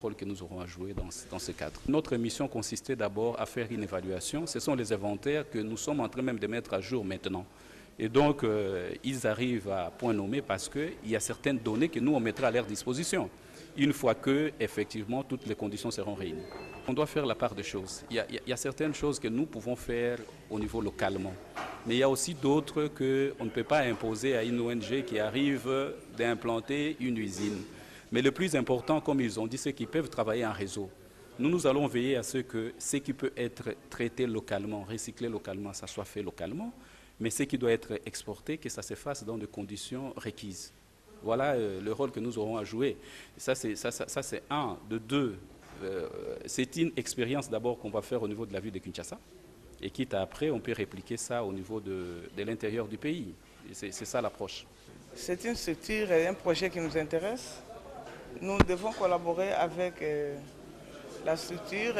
rôle que nous aurons à jouer dans ce cadre. Notre mission consistait d'abord à faire une évaluation. Ce sont les inventaires que nous sommes en train même de mettre à jour maintenant. Et donc, ils arrivent à point nommé parce qu'il y a certaines données que nous, on mettra à leur disposition, une fois que, effectivement, toutes les conditions seront réunies. On doit faire la part des choses. Il y a certaines choses que nous pouvons faire au niveau localement. Mais il y a aussi d'autres qu'on ne peut pas imposer à une ONG qui arrive d'implanter une usine. Mais le plus important, comme ils ont dit, c'est qu'ils peuvent travailler en réseau. Nous allons veiller à ce que ce qui peut être traité localement, recyclé localement, ça soit fait localement, mais ce qui doit être exporté, que ça se fasse dans des conditions requises. Voilà le rôle que nous aurons à jouer. Ça, c'est un, de deux. C'est une expérience d'abord qu'on va faire au niveau de la ville de Kinshasa, et quitte à après, on peut répliquer ça au niveau de l'intérieur du pays. C'est ça l'approche. C'est une structure et un projet qui nous intéresse. Nous devons collaborer avec la structure.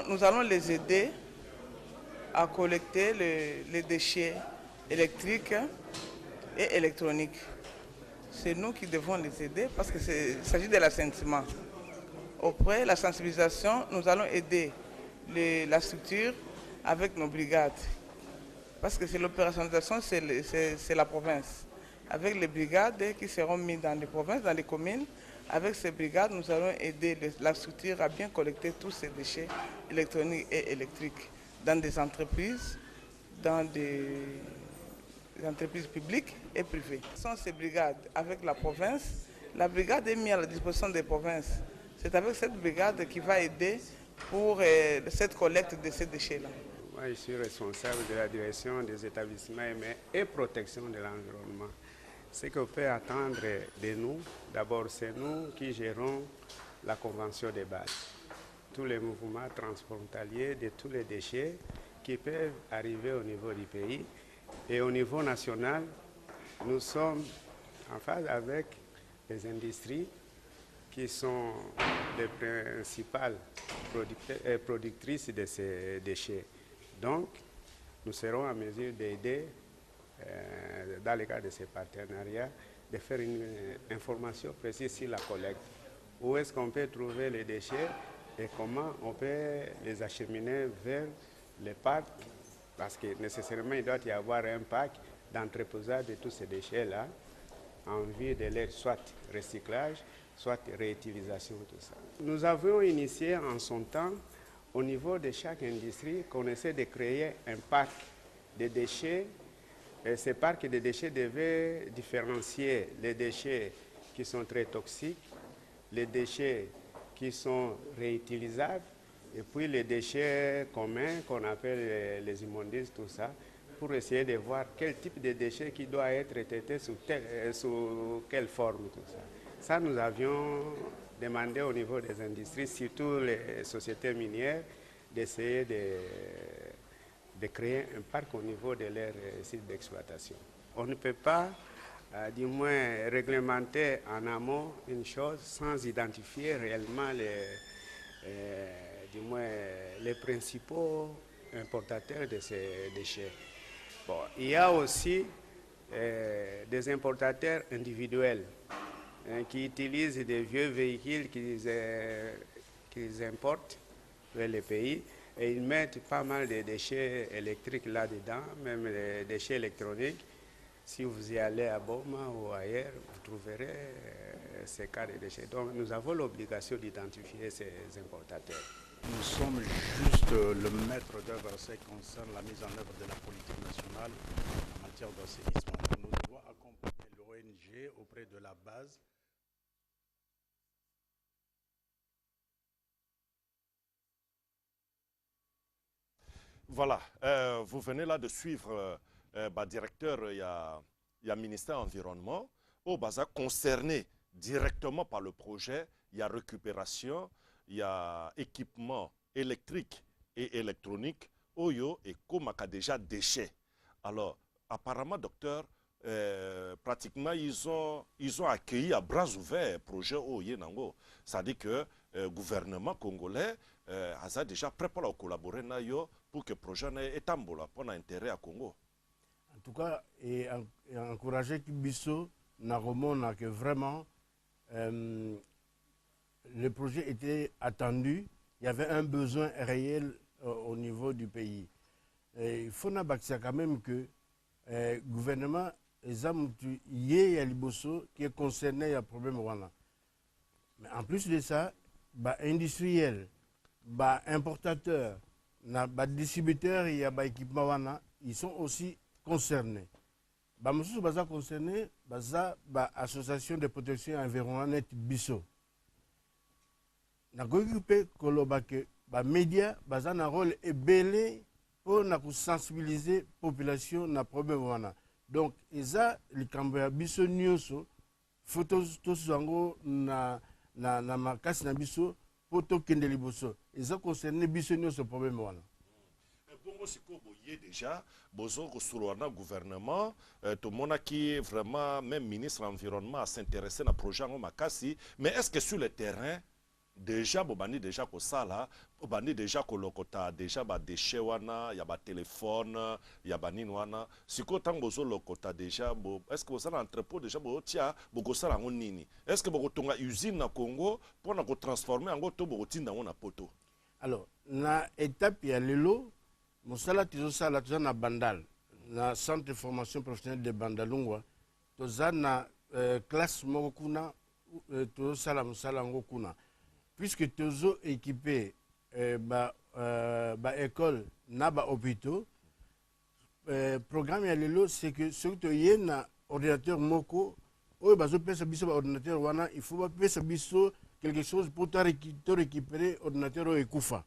Nous allons les aider à collecter les déchets électriques et électroniques. C'est nous qui devons les aider parce qu'il s'agit de l'assainissement. Après la sensibilisation, nous allons aider la structure avec nos brigades. Parce que c'est l'opérationnalisation, c'est la province. Avec les brigades qui seront mises dans les provinces, dans les communes, avec ces brigades, nous allons aider la structure à bien collecter tous ces déchets électroniques et électriques dans des entreprises publiques et privées. Ce sont ces brigades avec la province. La brigade est mise à la disposition des provinces. C'est avec cette brigade qui va aider pour cette collecte de ces déchets-là. Moi, je suis responsable de la direction des établissements humains et protection de l'environnement. Ce qu'on peut attendre de nous, d'abord c'est nous qui gérons la convention de base. Tous les mouvements transfrontaliers de tous les déchets qui peuvent arriver au niveau du pays. Et au niveau national, nous sommes en phase avec les industries qui sont les principales productrices de ces déchets. Donc, nous serons en mesure d'aider, dans le cadre de ces partenariats, de faire une information précise sur la collecte. Où est-ce qu'on peut trouver les déchets et comment on peut les acheminer vers les parcs, parce que nécessairement il doit y avoir un parc d'entreposage de tous ces déchets-là, en vue de leur soit recyclage, soit réutilisation, tout ça. Nous avons initié en son temps, au niveau de chaque industrie, qu'on essaie de créer un parc de déchets. Et ce parc de déchets devait différencier les déchets qui sont très toxiques, les déchets qui sont réutilisables, et puis les déchets communs qu'on appelle les immondices, tout ça, pour essayer de voir quel type de déchets qui doit être traité sous quelle forme, tout ça. Ça, nous avions demandé au niveau des industries, surtout les sociétés minières, d'essayer de créer un parc au niveau de leurs sites d'exploitation. On ne peut pas, du moins, réglementer en amont une chose sans identifier réellement les principaux importateurs de ces déchets. Bon, il y a aussi des importateurs individuels qui utilisent des vieux véhicules qu'ils importent vers les pays et ils mettent pas mal de déchets électriques là-dedans, même les déchets électroniques. Si vous y allez à Boma ou ailleurs, vous trouverez ces cas de déchets. Donc nous avons l'obligation d'identifier ces importateurs. Nous sommes juste le maître d'œuvre en ce qui concerne la mise en œuvre de la politique nationale en matière d'assainissement. Nous devons accompagner l'ONG auprès de la base. Voilà, vous venez là de suivre directeur, il y a ministère environnement, au Baza concerné directement par le projet, il y a récupération, il y a équipement électrique et électronique, Oyo et Komaka déjà déchets. Alors, apparemment, docteur, pratiquement, ils ont accueilli à bras ouverts le projet Oye Nango. C'est-à-dire que le gouvernement congolais a déjà prêt pour collaborer pour que le projet ait pour l'intérêt à Congo. En tout cas, et encourager Kibiso, Naromona, que vraiment, le projet était attendu, il y avait un besoin réel au niveau du pays. Et il faut quand même que le gouvernement qui est concerné à problème. Mais en plus de ça, les industriels, les importateurs, les distributeurs et les équipements, ils sont aussi concernés. Les concernés, l'association de protection environnementale BISO. Nous avons que les médias ont un rôle belé pour sensibiliser la population na problème. Donc, les Cambodgiens BISO nyonso, photos na makasi na biso pour tokende liboso. Ils ont concerné BISO nyonso problème. Bongo siko boye déjà bozo ko sulwana gouvernement to mona qui vraiment même ministre de l'environnement à s'intéresser na projet ngo makasi, mais est-ce que sur le terrain déjà bobani déjà ko sala bobani déjà ko lokota déjà ba déchets wana ya ba téléphone ya ba nini wana siko tango bozo lokota déjà bo est-ce que vous avez un entrepôt déjà bo tia boko sala ngo nini, est-ce que boko tonga usine na Congo pour na ko transformer ngo to boko tinda ngo na poto? Alors na étape ya lelo Moussala Tizosala na Bandal, na centre de formation professionnelle de Bandalungwa, toza na classe Mokuna, Tizosala Moussala Ngokuna. Puisque tozo équipé école na ba hôpitaux, programme ya lelo c'est que surtout y na ordinateur moko, oyo bazo pesa biso ba ordinateur wana, il faut ba pesa biso quelque chose pour récupérer ordinateur et Koufa.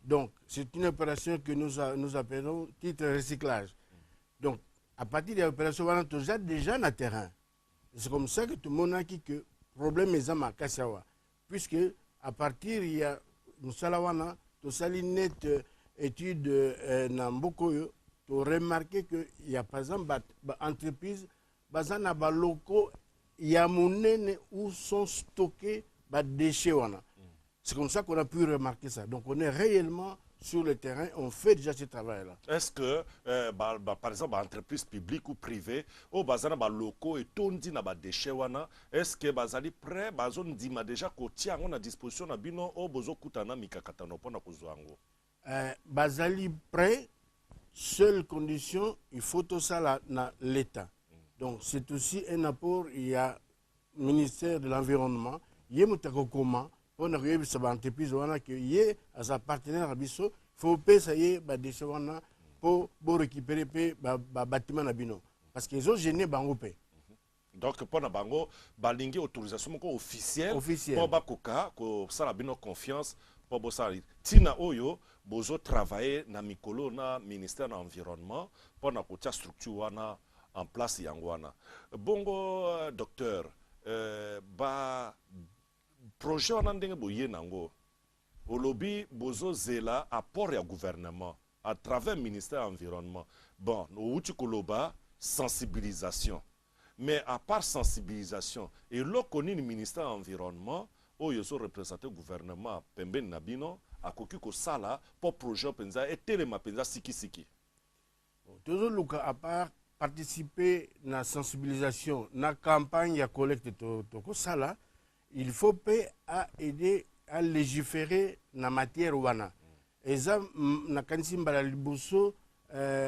Donc, c'est une opération que nous appelons titre recyclage. Donc, à partir de l'opération, on a déjà dans le terrain. C'est comme ça que tout le monde a dit que le problème est à Kassawa. Puisque, à partir il y a Moussalawana, tout ça, une étude dans Mbokoyo, tu as remarqué qu'il y a par exemple des entreprises, des locaux, il y a monnaie où sont stockés des déchets. C'est comme ça qu'on a pu remarquer ça. Donc on est réellement sur le terrain, on fait déjà ce travail-là. Est-ce que, par exemple, entreprise publique ou privée, au bazar na locaux et tondi na déchets wana, est-ce que bazali prêt, bazon dima déjà ko tia on a disposition na bino au bozo kutana mikakatano pona kozwango? Bazali prêt, seule condition, il faut tout ça na l'État. Donc c'est aussi un apport, il y a le ministère de l'Environnement, il y a Moutakokoma, pour arriver à l'entreprise qui est à sa partenaire, il faut payer des déchets pour récupérer les bâtiments. Parce qu'ils ont gêné Bango. Donc, pour la Bango, balingi autorisation officielle pour Bakoka, pour ça la confiance pour Bossari. Tina Oyo, bozo travailler na mikolo na ministère de l'environnement pour na kotia structure en place yangwana. Bongo docteur, projet wana ndenge boye nango olobi bozo zela apport ya gouvernement à travers le ministère de l'environnement. Bon, outi koloba sensibilisation. Mais à part sensibilisation, et là koni le ministère de l'environnement, où ils ont représenté le gouvernement pemben nabino a koki ko sala pour projet penza et telema penza siki siki. Toujours le cas à part participer à la sensibilisation, na campagne à collecte to sala. Il faut aider à légiférer dans la matière wana. Et ça, na kanisi mbala liboso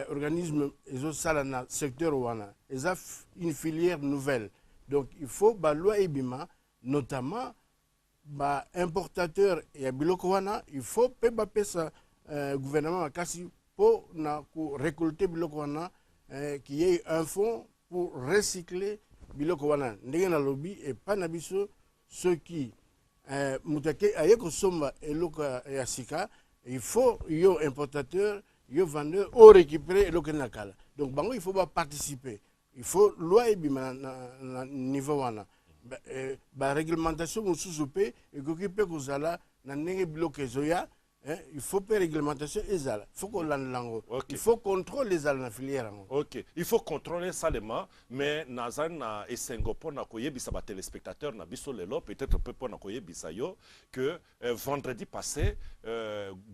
organisme ezo sala na secteur wana. Et ça, une filière nouvelle. Donc il faut ba loi ebima, notamment ba importateur et biloko wana, il faut ba pesa gouvernement makasi pour na récolter biloko wana qu'il y ait un fonds pour recycler biloko wana. Ndenge na lobby et pas na biso ceux qui mutake ayeko somba eloko ya sika, il faut yo importateur, yo vendeur au récupérer eloko nakala. Donc bango il faut pas participer. Il faut loi ebima na niveau wana. Ba réglementation mususu pe ekokipe kozala na ndenge biloko ezoya. Il faut pas réglementation ezala. Il faut qu'on l'anlango. Il faut contrôler les la filière. Ok. Il faut contrôler seulement, mais nazan na esengo pona koyebisa ba téléspectateurs na biso lelo peut-être peu pona koyebisa yo que vendredi passé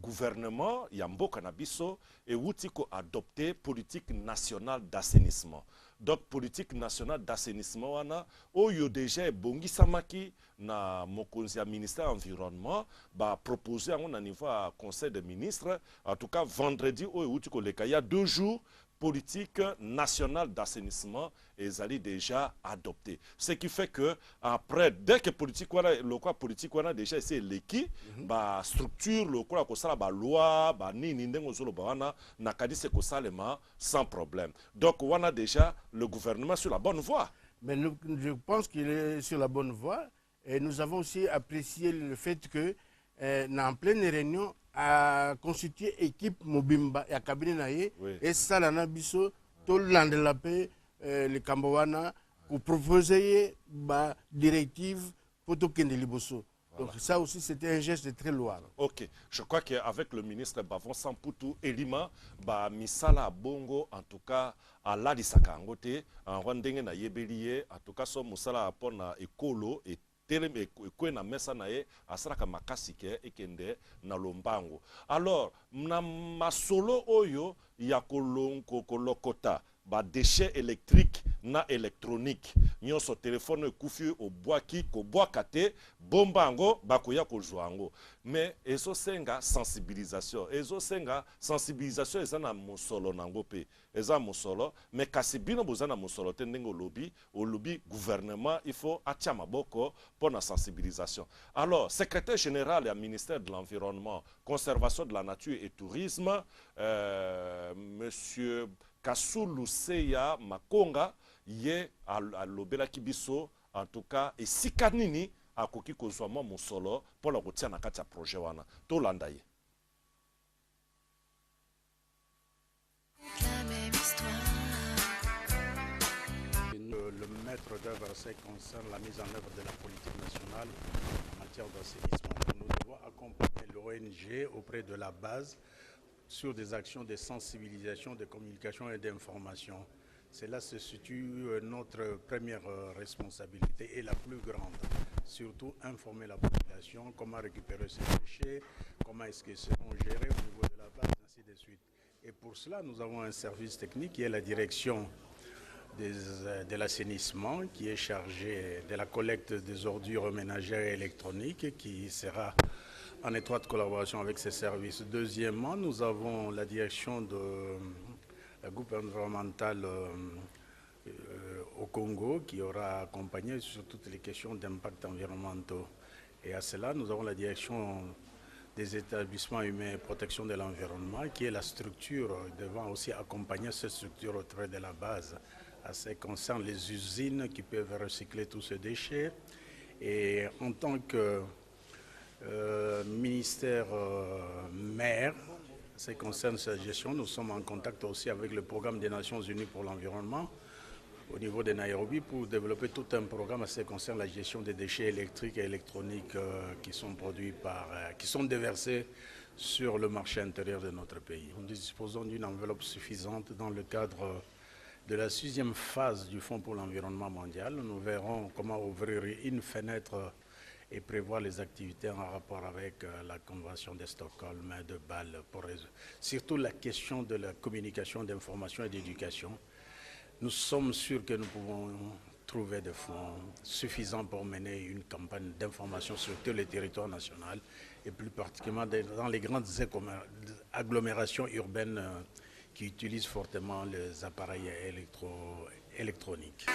gouvernement ya mboka na biso et wuti ko adopté politique nationale d'assainissement. donc politique nationale d'assainissement wana oyo déjà bongi samaki na mokonzi ya ministère environnement ba proposer au niveau à conseil des ministres en tout cas vendredi oyo uti koleka il y a 2 jours politique nationale d'assainissement est déjà adoptée. Ce qui fait que après, dès que politique le quoi politique a déjà c'est l'équipe, bah structure le quoi que ça la loi, bah ni n'indengo zolo bah na kadi c'est que ça sans problème. Donc on a déjà le gouvernement sur la bonne voie. Mais je pense qu'il est sur la bonne voie et nous avons aussi apprécié le fait que en pleine réunion a constitué équipe Mobimba et à cabinet naïe et ça la nabiso tout le land de la paix le Cambowana pour proposer bah directive pour tout Kende Liboso. Donc ça aussi c'était un geste très louable. Ok, je crois qu'avec le ministre Bavon Samputu Elima, bah misala bongo en tout cas à l'Adisaka Angote en Rwandenge na yebelie en tout cas son musala apona ekolo et teleme kwe na mesa na ye asaraka makasi ke ekende na lombango. Alors na masolo oyo ya kolokota ba déchets électriques na électronique nyonso téléphone ekufi obwaki kobwakate bombango bakoya kozwango mais ezo senga sensibilisation eza na musolo nango pe eza musolo mais kasi bino bozana musolo te ndenge olobi gouvernement il faut atia maboko pour la sensibilisation. Alors secrétaire général du ministère de l'environnement, conservation de la nature et tourisme monsieur Kasulu Seya Makonga ye à l'obela kibiso en tout cas et sikanini a koki kozwama musolo pour la kotia na kati ya projet wana to landa ye. Le maître d'œuvre concerne la mise en œuvre de la politique nationale en matière d'assainissement. Nous devons accompagner l'ONG auprès de la base sur des actions de sensibilisation, de communication et d'information. Cela se situe notre première responsabilité et la plus grande. Surtout informer la population, comment récupérer ces déchets, comment est-ce qu'ils seront gérés au niveau de la base, ainsi de suite. Et pour cela, nous avons un service technique qui est la direction de l'assainissement, qui est chargé de la collecte des ordures ménagères et électroniques, qui sera en étroite collaboration avec ces services. Deuxièmement, nous avons la direction de la gouvernementale au Congo qui aura accompagné sur toutes les questions d'impact environnementaux. Et à cela, nous avons la direction des établissements humains et protection de l'environnement qui est la structure devant aussi accompagner cette structure auprès de la base. À ce qui concerne les usines qui peuvent recycler tous ces déchets. Et en tant que ministère maire, en ce qui concerne sa gestion, nous sommes en contact aussi avec le programme des Nations Unies pour l'environnement au niveau de Nairobi pour développer tout un programme en ce qui concerne la gestion des déchets électriques et électroniques qui sont produits qui sont déversés sur le marché intérieur de notre pays. Nous disposons d'une enveloppe suffisante dans le cadre de la 6e phase du Fonds pour l'environnement mondial. Nous verrons comment ouvrir une fenêtre et prévoir les activités en rapport avec la Convention de Stockholm de Bâle pour résoudre. Surtout la question de la communication, d'information et d'éducation. Nous sommes sûrs que nous pouvons trouver des fonds suffisants pour mener une campagne d'information sur tous les territoires nationaux et plus particulièrement dans les grandes agglomérations urbaines qui utilisent fortement les appareils électroniques.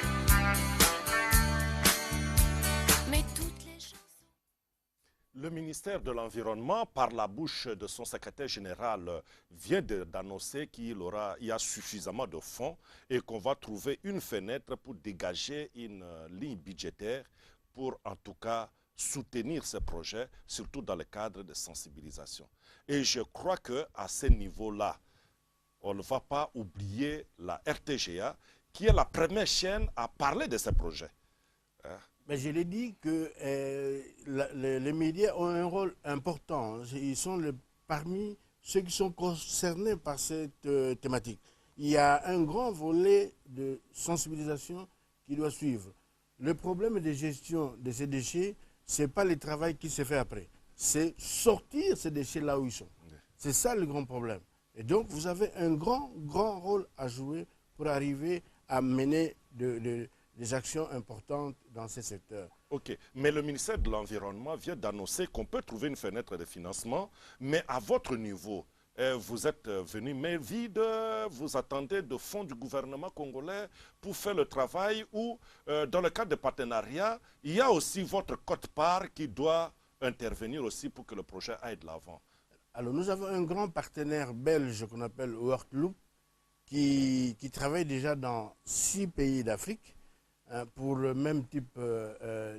Le ministère de l'Environnement, par la bouche de son secrétaire général, vient d'annoncer qu'il y a suffisamment de fonds et qu'on va trouver une fenêtre pour dégager une ligne budgétaire pour en tout cas soutenir ce projet, surtout dans le cadre de sensibilisation. Et je crois qu'à ce niveau-là, on ne va pas oublier la RTGA, qui est la première chaîne à parler de ce projet. Mais je l'ai dit que les médias ont un rôle important. Ils sont parmi ceux qui sont concernés par cette thématique. Il y a un grand volet de sensibilisation qui doit suivre. Le problème de gestion de ces déchets, ce n'est pas le travail qui se fait après. C'est sortir ces déchets là où ils sont. C'est ça le grand problème. Et donc, vous avez un grand rôle à jouer pour arriver à mener des actions importantes dans ces secteurs. Ok, mais le ministère de l'Environnement vient d'annoncer qu'on peut trouver une fenêtre de financement, mais à votre niveau, vous êtes venu main vide, vous attendez de fonds du gouvernement congolais pour faire le travail ou dans le cadre de partenariat, il y a aussi votre quote-part qui doit intervenir aussi pour que le projet aille de l'avant. Alors nous avons un grand partenaire belge qu'on appelle Workloop qui travaille déjà dans 6 pays d'Afrique pour le même type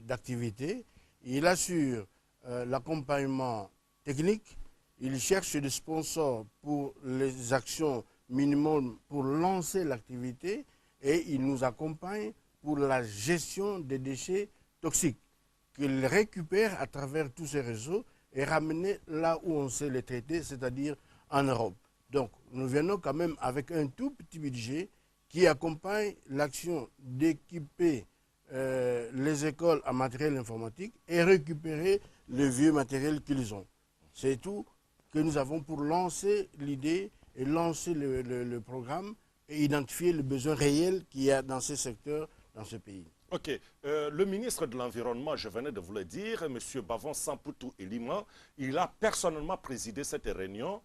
d'activité. Il assure l'accompagnement technique, il cherche des sponsors pour les actions minimum pour lancer l'activité et il nous accompagne pour la gestion des déchets toxiques qu'il récupère à travers tous ces réseaux et ramener là où on sait les traiter, c'est-à-dire en Europe. Donc nous venons quand même avec un tout petit budget qui accompagne l'action d'équiper les écoles en matériel informatique et récupérer le vieux matériel qu'ils ont. C'est tout que nous avons pour lancer l'idée et lancer le programme et identifier le besoin réel qu'il y a dans ces secteurs, dans ce pays. Ok, le ministre de l'Environnement, je venais de vous le dire, M. Bavon Sampoutou Elima, il a personnellement présidé cette réunion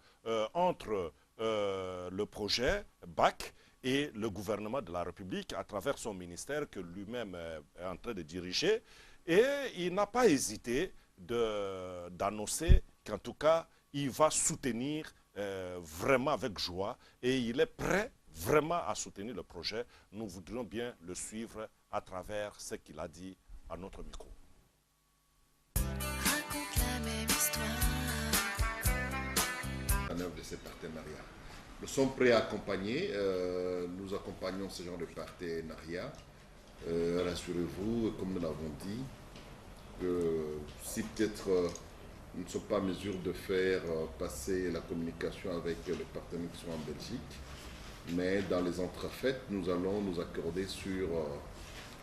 entre le projet BAC et le gouvernement de la République à travers son ministère que lui-même est en train de diriger. Et il n'a pas hésité d'annoncer qu'en tout cas, il va soutenir vraiment avec joie et il est prêt vraiment à soutenir le projet. Nous voudrions bien le suivre à travers ce qu'il a dit à notre micro. Raconte la même histoire. En œuvre de ces partenariats. Nous sommes prêts à accompagner, nous accompagnons ce genre de partenariat. Rassurez-vous, comme nous l'avons dit, si peut-être nous ne sommes pas en mesure de faire passer la communication avec les partenaires qui sont en Belgique, mais dans les entrefaites, nous allons nous accorder sur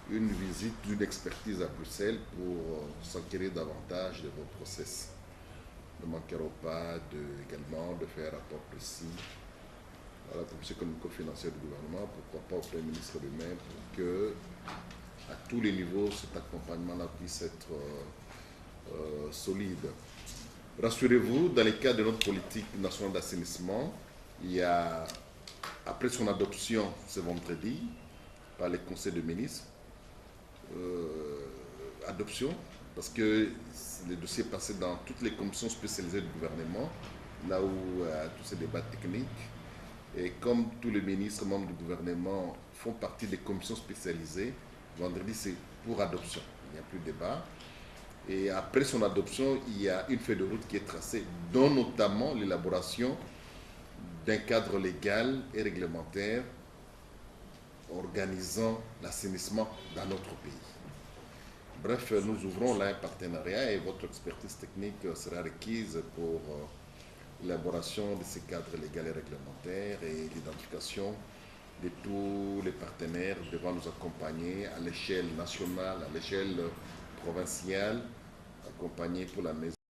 une visite d'une expertise à Bruxelles pour s'enquérir davantage de vos process. Ne manquerons pas également de faire un rapport précis à la commission économico-financière du gouvernement, pourquoi pas au Premier ministre lui-même, pour que, à tous les niveaux, cet accompagnement-là puisse être solide. Rassurez-vous, dans le cadre de notre politique nationale d'assainissement, il y a, après son adoption ce vendredi par les conseils de ministres, adoption, parce que le dossier est passé dans toutes les commissions spécialisées du gouvernement, là où tous ces débats techniques. Et comme tous les ministres membres du gouvernement font partie des commissions spécialisées, vendredi c'est pour adoption, il n'y a plus de débat. Et après son adoption, il y a une feuille de route qui est tracée, dont notamment l'élaboration d'un cadre légal et réglementaire organisant l'assainissement dans notre pays. Bref, nous ouvrons là un partenariat et votre expertise technique sera requise pour l'élaboration de ces cadres légaux et réglementaires et l'identification de tous les partenaires devant nous accompagner à l'échelle nationale, à l'échelle provinciale, accompagner pour la mise